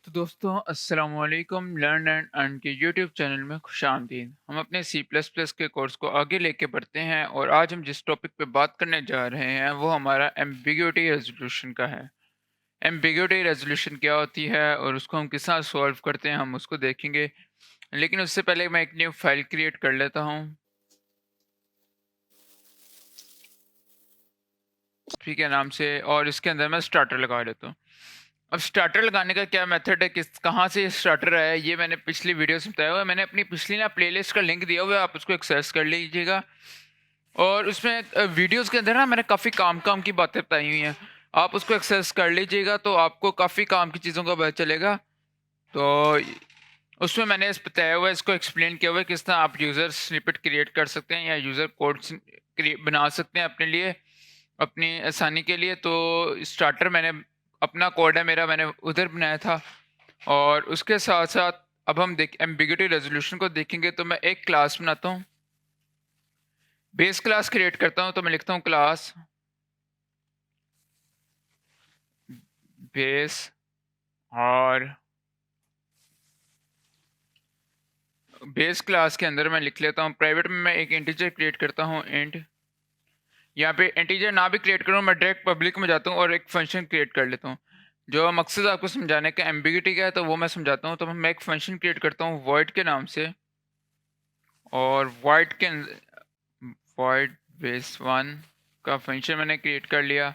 तो दोस्तों अस्सलाम वालेकुम लर्न एंड अर्न के यूट्यूब चैनल में खुशामदीद। हम अपने सी प्लस प्लस के कोर्स को आगे लेके बढ़ते हैं और आज हम जिस टॉपिक पे बात करने जा रहे हैं वो हमारा एम्बिग्यूटी रेजोल्यूशन का है। एम्बिग्यूटी रेजोल्यूशन क्या होती है और उसको हम किस तरह सॉल्व करते हैं हम उसको देखेंगे, लेकिन उससे पहले मैं एक न्यू फाइल क्रिएट कर लेता हूँ। ठीक है नाम से, और इसके अंदर मैं स्टार्टर लगा लेता हूँ। अब स्टार्टर लगाने का क्या मेथड है, किस कहाँ से ये स्टार्टर आया है, ये मैंने पिछली वीडियो में बताया हुआ है। मैंने अपनी पिछली ना प्लेलिस्ट का लिंक दिया हुआ है, आप उसको एक्सेस कर लीजिएगा। और उसमें वीडियोस के अंदर ना मैंने काफ़ी काम काम की बातें बताई हुई हैं, आप उसको एक्सेस कर लीजिएगा तो आपको काफ़ी काम की चीज़ों का पता चलेगा। तो उसमें मैंने इस बताया हुआ है, इसको एक्सप्लेन किया हुआ है किस तरह आप यूज़र स्निपेट क्रिएट कर सकते हैं या यूज़र कोड बना सकते हैं अपने लिए, अपनी आसानी के लिए। तो स्टार्टर मैंने अपना कोड है मेरा, मैंने उधर बनाया था। और उसके साथ साथ अब हम देख एम्बिग्यूटी रेजोल्यूशन को देखेंगे। तो मैं एक क्लास बनाता हूँ, बेस क्लास क्रिएट करता हूँ। तो मैं लिखता हूँ क्लास बेस, और बेस क्लास के अंदर मैं लिख लेता हूँ प्राइवेट में मैं एक इंटीजर क्रिएट करता हूँ इंट। यहाँ पे इंटीजर ना भी क्रिएट करूँ, मैं डायरेक्ट पब्लिक में जाता हूँ और एक फंक्शन क्रिएट कर लेता हूँ। जो मकसद आपको समझाने का एम्बिग्यूटी क्या है तो वो मैं समझाता हूँ। तो मैं एक फंक्शन क्रिएट करता हूँ void के नाम से, और void के void base1 का फंक्शन मैंने क्रिएट कर लिया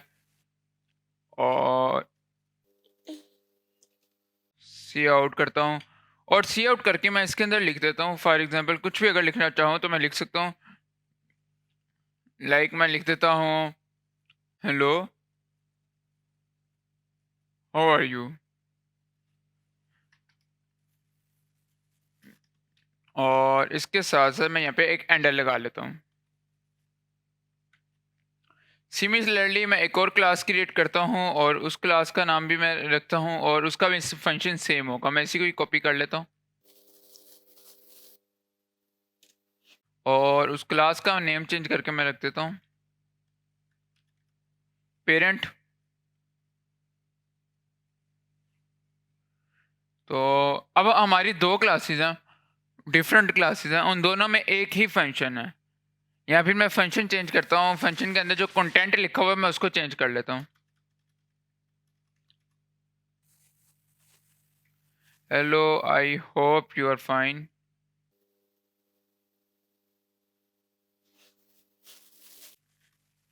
और सी आउट करता हूँ। और सी आउट करके मैं इसके अंदर लिख देता हूँ, फॉर एग्जांपल कुछ भी अगर लिखना चाहूँ तो मैं लिख सकता हूँ। मैं लिख देता हूँ हेलो हाउ आर यू। और इसके साथ साथ मैं यहाँ पे एक एंडर लगा लेता हूँ। सिमिलरली मैं एक और क्लास क्रिएट करता हूँ और उस क्लास का नाम भी मैं रखता हूँ और उसका भी फंक्शन सेम होगा। मैं इसी को ही कॉपी कर लेता हूँ और उस क्लास का नेम चेंज करके मैं रख देता हूँ पेरेंट। तो अब हमारी दो क्लासेस हैं, डिफरेंट क्लासेस हैं, उन दोनों में एक ही फंक्शन है। या फिर मैं फंक्शन चेंज करता हूँ, फंक्शन के अंदर जो कंटेंट लिखा हुआ है मैं उसको चेंज कर लेता हूँ। Hello I hope you are fine.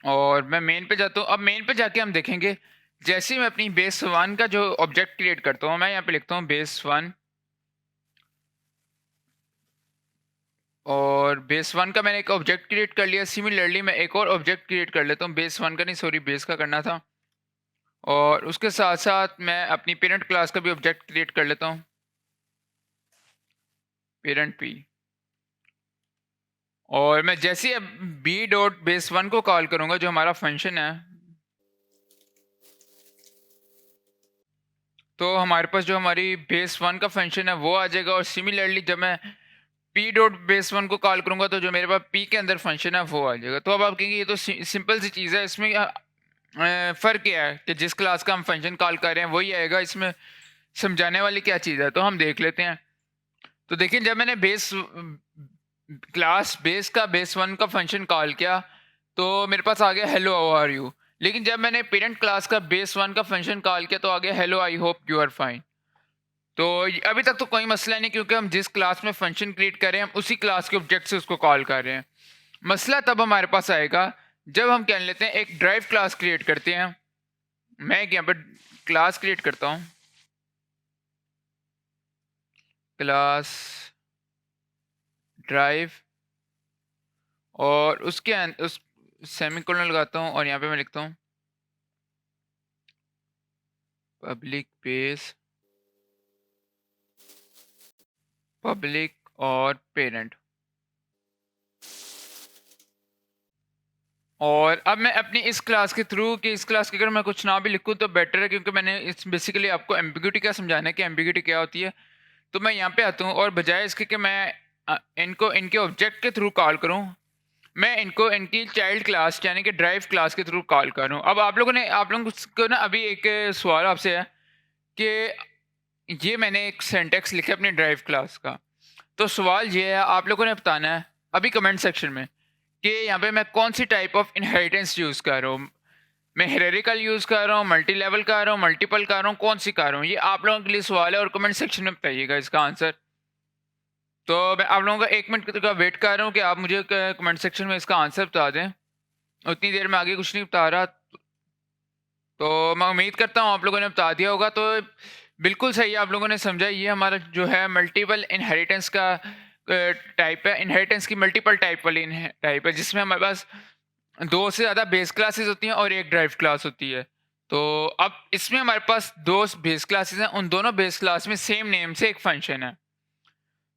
और मैं मेन पे जाता हूँ। अब मेन पे जाके हम देखेंगे, जैसे ही मैं अपनी बेस वन का जो ऑब्जेक्ट क्रिएट करता हूँ, मैं यहाँ पे लिखता हूँ बेस वन, और बेस वन का मैंने एक ऑब्जेक्ट क्रिएट कर लिया। सिमिलरली मैं एक और ऑब्जेक्ट क्रिएट कर लेता हूँ, बेस वन का नहीं सॉरी बेस का करना था। और उसके साथ साथ मैं अपनी पेरेंट क्लास का भी ऑब्जेक्ट क्रिएट कर लेता हूँ, पेरेंट पी। और मैं जैसे अब बी डॉट बेस वन को कॉल करूँगा जो हमारा फंक्शन है, तो हमारे पास जो हमारी बेस वन का फंक्शन है वो आ जाएगा। और सिमिलरली जब मैं पी डॉट बेस वन को कॉल करूंगा तो जो मेरे पास पी के अंदर फंक्शन है वो आ जाएगा। तो अब आप कहेंगे ये तो सिंपल सी चीज़ है, इसमें फ़र्क क्या है कि जिस क्लास का हम फंक्शन कॉल कर रहे हैं वही आएगा, इसमें समझाने वाली क्या चीज़ है। तो हम देख लेते हैं। तो देखिए जब मैंने बेस क्लास बेस का बेस वन का फंक्शन कॉल किया तो मेरे पास आ गया हेलो हाउ आर यू। लेकिन जब मैंने पेरेंट क्लास का बेस वन का फंक्शन कॉल किया तो आ गया hello I hope you are fine. तो अभी तक तो कोई मसला नहीं, क्योंकि हम जिस क्लास में फंक्शन क्रिएट कर रहे हैं हम उसी क्लास के ऑब्जेक्ट से उसको कॉल कर रहे हैं। मसला तब हमारे पास आएगा जब हम क्या लेते हैं, एक ड्राइव क्लास क्रिएट करते हैं। मैं एक यहाँ पर क्लास क्रिएट करता हूँ, क्लास ड्राइव, और उस सेमीकोलन लगाता हूँ और यहाँ पे मैं लिखता हूँ पब्लिक बेस पब्लिक और पेरेंट। और अब मैं अपनी इस क्लास के थ्रू कि इस क्लास के अगर मैं कुछ ना भी लिखूँ तो बेटर है, क्योंकि मैंने इस बेसिकली आपको एम्बिग्यूटी क्या समझाना है कि एम्बिग्यूटी क्या होती है। तो मैं यहाँ पे आता हूँ और बजाय इसके कि मैं इनको इनके ऑब्जेक्ट के थ्रू कॉल करूँ, मैं इनको इनकी चाइल्ड क्लास यानी कि ड्राइव क्लास के थ्रू कॉल कर रहा हूँ। अब आप लोगों को ना अभी एक सवाल आपसे है कि ये मैंने एक सिंटैक्स लिखा अपनी ड्राइव क्लास का। तो सवाल ये है, आप लोगों ने बताना है अभी कमेंट सेक्शन में कि यहाँ पे मैं कौन सी टाइप ऑफ इनहेरिटेंस यूज़ कर रहा हूँ। मैं हेरेरिकल यूज़ कर रहा हूँ, मल्टी लेवल कर रहा हूँ, मल्टीपल कर रहा हूँ, कौन सी कर रहा हूँ? ये आप लोगों के लिए सवाल है और कमेंट सेक्शन में बताइएगा इसका आंसर। तो मैं आप लोगों का 1 मिनट का वेट कर रहा हूँ कि आप मुझे कमेंट सेक्शन में इसका आंसर बता दें। उतनी देर में आगे कुछ नहीं बता रहा, तो मैं उम्मीद करता हूँ आप लोगों ने बता दिया होगा। तो बिल्कुल सही आप लोगों ने समझा, ये हमारा जो है मल्टीपल इनहेरिटेंस का टाइप है। इनहेरिटेंस की मल्टीपल टाइप वाली टाइप है, जिसमें हमारे पास 2 से ज़्यादा बेस क्लासेस होती हैं और 1 ड्राइव क्लास होती है। तो अब इसमें हमारे पास 2 बेस क्लासेस हैं, उन दोनों बेस क्लास में सेम नेम से एक फंक्शन है।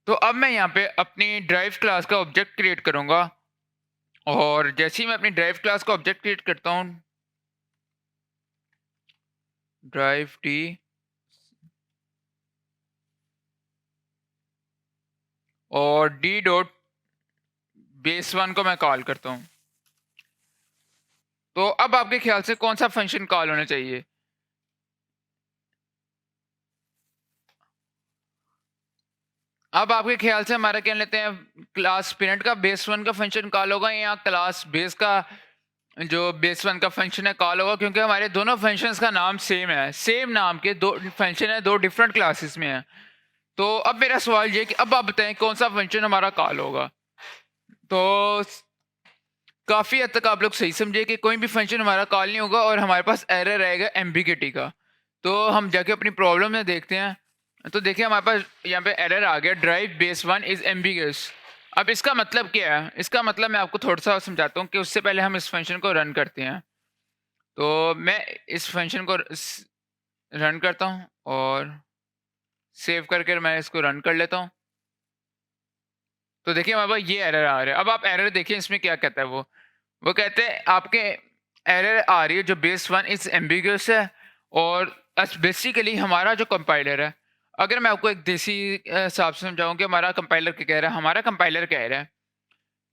तो अब मैं यहाँ पे अपनी ड्राइव क्लास का ऑब्जेक्ट क्रिएट करूँगा, और जैसे ही मैं अपनी ड्राइव क्लास का ऑब्जेक्ट क्रिएट करता हूँ, ड्राइव टी और डी डॉट बेस 1 को मैं कॉल करता हूँ। तो अब आपके ख्याल से कौन सा फंक्शन कॉल होना चाहिए? अब आपके ख्याल से हमारा क्या लेते हैं, क्लास पेरेंट का बेस 1 का फंक्शन कॉल होगा या क्लास बेस का जो बेस 1 का फंक्शन है कॉल होगा? क्योंकि हमारे दोनों फंक्शंस का नाम सेम है, सेम नाम के 2 फंक्शन है, 2 डिफरेंट क्लासेस में है। तो अब मेरा सवाल ये है कि अब आप बताएं कौन सा फंक्शन हमारा कॉल होगा? तो काफ़ी हद तक आप लोग सही समझे कि कोई भी फंक्शन हमारा कॉल नहीं होगा और हमारे पास एरर रहेगा एम्बिगिटी का। तो हम जाके अपनी प्रॉब्लम में देखते हैं। तो देखिए हमारे पास यहाँ पे एरर आ गया, ड्राइव बेस 1 इज़ एम्बिगस। अब इसका मतलब क्या है? इसका मतलब मैं आपको थोड़ा सा समझाता हूँ कि उससे पहले हम इस फंक्शन को रन करते हैं। तो मैं इस फंक्शन को रन करता हूँ और सेव करके मैं इसको रन कर लेता हूँ। तो देखिए हमारे पास ये एरर आ रहा है। अब आप एरर देखिए इसमें क्या कहता है वो कहते हैं आपके एरर आ रही है जो बेस 1 इज एम्बिगुअस है, और बेसिकली हमारा जो कंपाइलर है, अगर मैं आपको एक देसी हिसाब से समझाऊँ कि हमारा कंपाइलर क्या कह रहा है, हमारा कंपाइलर कह रहा है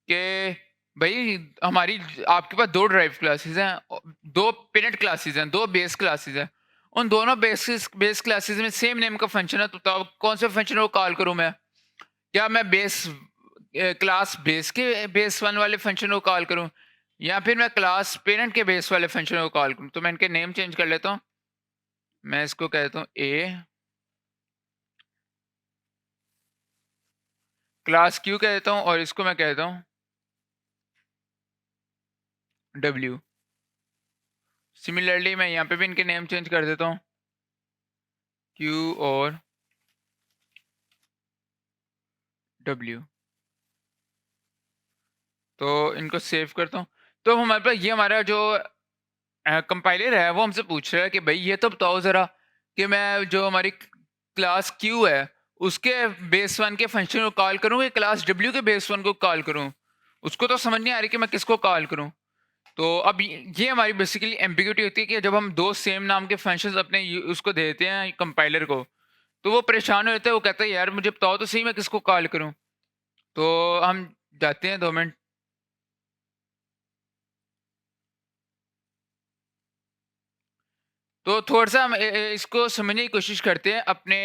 कि भई हमारी आपके पास 2 ड्राइव क्लासेस हैं, 2 पेरेंट क्लासेस हैं, 2 बेस क्लासेस हैं। उन दोनों बेस क्लासेस में सेम नेम का फंक्शन है, तो बताओ कौन से फंक्शन को कॉल करूँ मैं? क्या मैं क्लास बेस के बेस 1 वाले फंक्शन को कॉल करूँ, या फिर मैं क्लास पेरेंट के बेस वाले फंक्शन को कॉल करूँ? तो मैं इनके नेम चेंज कर लेता हूँ। मैं इसको कह देता हूँ ए, क्लास क्यू कह देता हूँ, और इसको मैं कह देता हूँ डब्ल्यू। सिमिलरली मैं यहाँ पे भी इनके नेम चेंज कर देता हूँ, क्यू और डब्ल्यू। तो इनको सेव करता हूँ। तो हमारे पास ये हमारा जो कंपाइलर है वो हमसे पूछ रहा है कि भाई ये तो बताओ ज़रा कि मैं जो हमारी क्लास क्यू है उसके बेस 1 के फंक्शन को कॉल करूँ या क्लास डब्ल्यू के बेस 1 को कॉल करूँ? उसको तो समझ नहीं आ रही कि मैं किसको कॉल करूँ। तो अब ये हमारी बेसिकली एम्बिग्यूटी होती है कि जब हम 2 सेम नाम के फंक्शंस अपने उसको दे देते हैं कंपाइलर को, तो वो परेशान हो जाता है, वो कहता है यार मुझे बताओ तो सही मैं किसको कॉल करूँ? तो हम जाते हैं 2 मिनट। तो थोड़ा-सा हम इसको समझने की कोशिश करते हैं अपने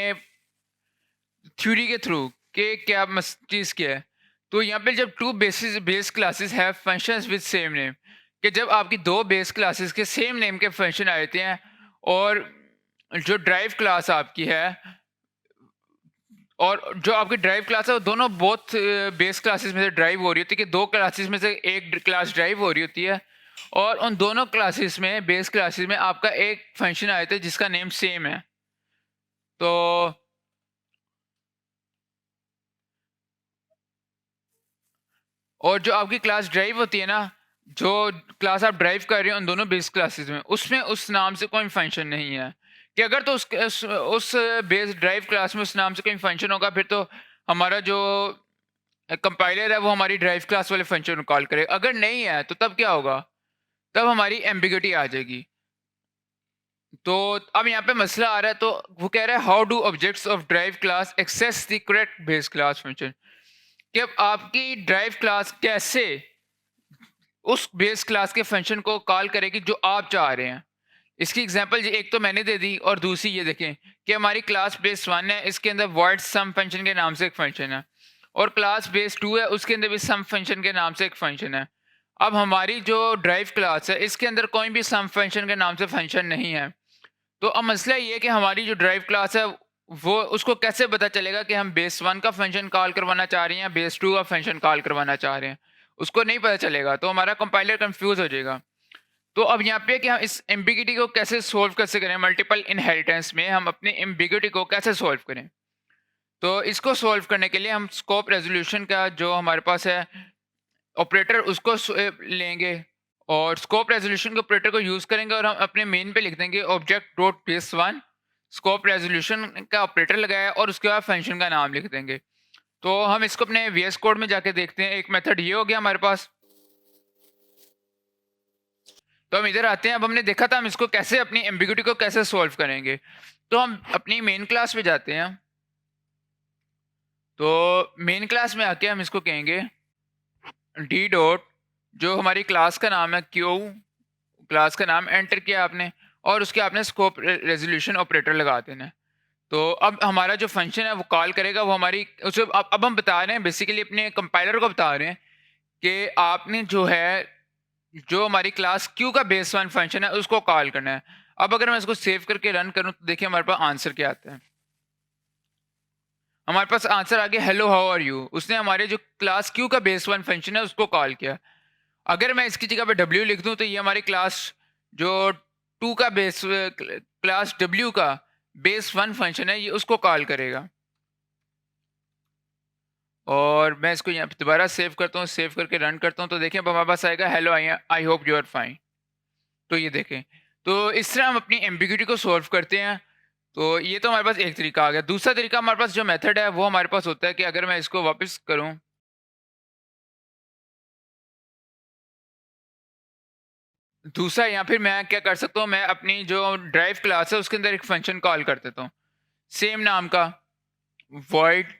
थ्योरी के थ्रू कि क्या चीज़ क्या है। तो यहाँ पे जब 2 base classes have functions with same name, कि जब आपकी 2 बेस क्लासेस के सेम नेम के फंक्शन आ जाते हैं, और जो ड्राइव क्लास आपकी है और जो आपकी ड्राइव क्लास है वो दोनों बोथ बेस क्लासेस में से ड्राइव हो रही होती है, कि 2 क्लासेस में से एक क्लास ड्राइव हो रही होती है, और उन दोनों क्लासेस में बेस क्लासेस में आपका एक फंक्शन आ जाता है जिसका नेम सेम है। तो और जो आपकी क्लास ड्राइव होती है ना, जो क्लास आप ड्राइव कर रहे हो उन दोनों बेस क्लासेस में, उसमें उस नाम से कोई फंक्शन नहीं है। कि अगर तो उस बेस ड्राइव क्लास में उस नाम से कोई फंक्शन होगा, फिर तो हमारा जो कंपाइलर है वो हमारी ड्राइव क्लास वाले फंक्शन को कॉल करेगा। अगर नहीं है तो तब क्या होगा? तब हमारी एम्बिग्यूटी आ जाएगी। तो अब यहाँ पे मसला आ रहा है, तो वो कह रहा है how do objects of drive class access the correct base class function? कि अब आपकी ड्राइव क्लास कैसे उस बेस क्लास के फंक्शन को कॉल करेगी जो आप चाह रहे हैं। इसकी एग्जांपल एक तो मैंने दे दी और दूसरी ये देखें कि हमारी क्लास बेस 1 है, इसके अंदर void sum फंक्शन के नाम से एक फंक्शन है और क्लास बेस 2 है, उसके अंदर भी सम फंक्शन के नाम से एक फंक्शन है। अब हमारी जो ड्राइव क्लास है इसके अंदर कोई भी सम फंक्शन के नाम से फंक्शन नहीं है। तो अब मसला ये है कि हमारी जो ड्राइव क्लास है वो उसको कैसे पता चलेगा कि हम बेस 1 का फंक्शन कॉल करवाना चाह रहे हैं या बेस 2 का फंक्शन कॉल करवाना चाह रहे हैं। उसको नहीं पता चलेगा तो हमारा कंपाइलर कंफ्यूज हो जाएगा। तो अब यहाँ पे कि हम इस एम्बिग्यूटी को कैसे सोल्व कैसे करें, मल्टीपल इनहेरिटेंस में हम अपनी एम्बिग्यूटी को कैसे सोल्व करें। तो इसको सोल्व करने के लिए हम स्कोप रेजोल्यूशन का जो हमारे पास है ऑपरेटर उसको लेंगे और स्कोप रेजोल्यूशन के ऑपरेटर को यूज़ करेंगे और हम अपने मेन पे लिख देंगे object dot base 1 scope resolution का ऑपरेटर लगाया और उसके बाद फंक्शन का नाम लिख देंगे। तो हम इसको अपने वीएस कोड में जाके देखते हैं। एक मेथड ये हो गया हमारे पास। तो हम इधर आते हैं। अब हमने देखा था हम इसको कैसे अपनी एम्बिग्यूटी को कैसे सॉल्व करेंगे। तो हम अपनी मेन क्लास में जाते हैं। तो मेन क्लास में आके हम इसको कहेंगे डी डॉट जो हमारी क्लास का नाम है क्यू, क्लास का नाम एंटर किया आपने और उसके आपने स्कोप रेजोल्यूशन ऑपरेटर लगा देना है। तो अब हमारा जो फंक्शन है वो कॉल करेगा वो हमारी उसे अब हम बता रहे हैं बेसिकली अपने कंपाइलर को बता रहे हैं कि आपने जो है जो हमारी क्लास क्यू का बेस 1 फंक्शन है उसको कॉल करना है। अब अगर मैं इसको सेव करके रन करूं तो देखिए हमारे पास आंसर क्या आता है। हमारे पास आंसर आ गया हेलो हाउ आर यू। उसने हमारे जो क्लास क्यू का बेस 1 फंक्शन है उसको कॉल किया। अगर मैं इसकी जगह पे डब्ल्यू लिख दूं तो ये हमारी क्लास जो 2 का बेस क्लास डब्ल्यू का बेस 1 फंक्शन है ये उसको कॉल करेगा। और मैं इसको यहाँ पे दोबारा सेव करता हूँ, सेव करके रन करता हूँ तो देखें अब हमारे पास आएगा hello I hope you are fine. तो ये देखें, तो इस तरह हम अपनी एम्बिग्यूटी को सॉल्व करते हैं। तो ये तो हमारे पास एक तरीका आ गया। दूसरा तरीका हमारे पास जो मेथड है वो हमारे पास होता है कि अगर मैं इसको वापस करूँ, दूसरा यहाँ फिर मैं क्या कर सकता हूँ, मैं अपनी जो ड्राइव क्लास है उसके अंदर एक फंक्शन कॉल कर देता हूँ सेम नाम का void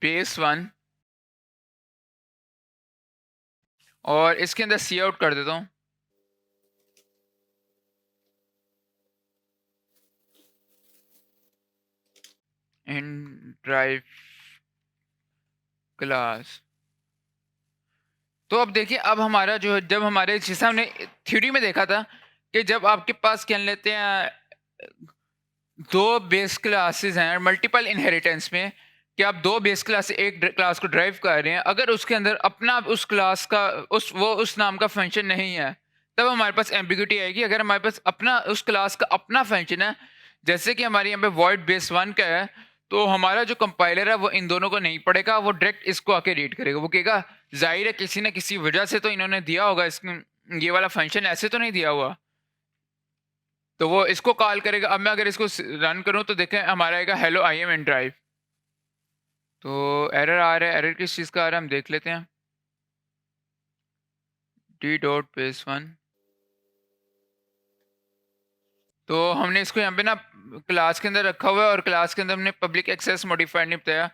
बेस 1 और इसके अंदर सी आउट कर देता हूँ। In drive class. तो अब देखिए अब हमारा जो है जब हमारे जैसा हमने थ्योरी में देखा था कि जब आपके पास क्या लेते हैं दो बेस क्लासेस हैं मल्टीपल इनहेरिटेंस में कि आप दो बेस क्लास से एक क्लास को ड्राइव कर रहे हैं, अगर उसके अंदर अपना उस क्लास का उस नाम का फंक्शन नहीं है तब हमारे पास एम्बिग्यूटी आएगी। अगर हमारे पास अपना उस क्लास का अपना फंक्शन है जैसे कि हमारे यहाँ पे void बेस 1 का है तो हमारा जो कंपाइलर है वो इन दोनों को नहीं पढ़ेगा, वो डायरेक्ट इसको आके रीड करेगा। वो कहेगा जाहिर है किसी न किसी वजह से तो इन्होंने दिया होगा, इसमें ये वाला फंक्शन ऐसे तो नहीं दिया हुआ, तो वो इसको कॉल करेगा। अब मैं अगर इसको रन करूं तो देखें हमारा आएगा hello I am in drive. तो एरर आ रहा है, एरर किस चीज़ का आ रहा है हम देख लेते हैं। D dot base 1। तो हमने इसको यहाँ पे ना क्लास के अंदर रखा हुआ है और क्लास के अंदर हमने पब्लिक एक्सेस मॉडिफाइड नहीं बताया,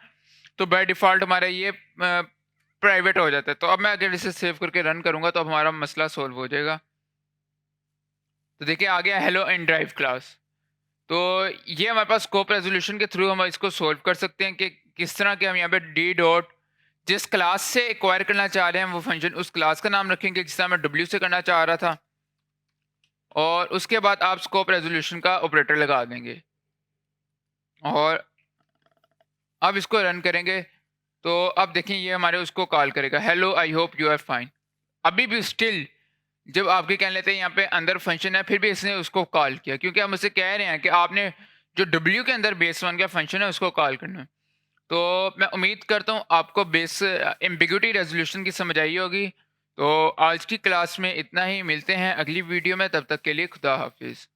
तो बाय डिफ़ॉल्ट हमारा ये प्राइवेट हो जाता है। तो अब मैं अगर इसे सेव करके रन करूँगा तो अब हमारा मसला सोल्व हो जाएगा। तो देखिए आ गया हेलो इन ड्राइव क्लास। तो ये हमारे पास स्कोप रेजोल्यूशन के थ्रू हम इसको सोल्व कर सकते हैं कि किस तरह के हम यहाँ पे डी डॉट जिस क्लास से एक्वायर करना चाह रहे हैं वो फंक्शन उस क्लास का नाम रखेंगे जिस तरह मैं डब्ल्यू से करना चाह रहा था और उसके बाद आप स्कोप रेजोल्यूशन का ऑपरेटर लगा देंगे और अब इसको रन करेंगे तो अब देखें ये हमारे उसको कॉल करेगा hello I hope you are fine. अभी भी स्टिल जब आपके कह लेते हैं यहाँ पे अंदर फंक्शन है फिर भी इसने उसको कॉल किया क्योंकि हम उसे कह रहे हैं कि आपने जो डब्ल्यू के अंदर बेस 1 का फंक्शन है उसको कॉल करना है। तो मैं उम्मीद करता हूँ आपको बेस एम्बिग्यूटी रेजोल्यूशन की समझ आई होगी। तो आज की क्लास में इतना ही, मिलते हैं अगली वीडियो में, तब तक के लिए खुदा हाफिज़।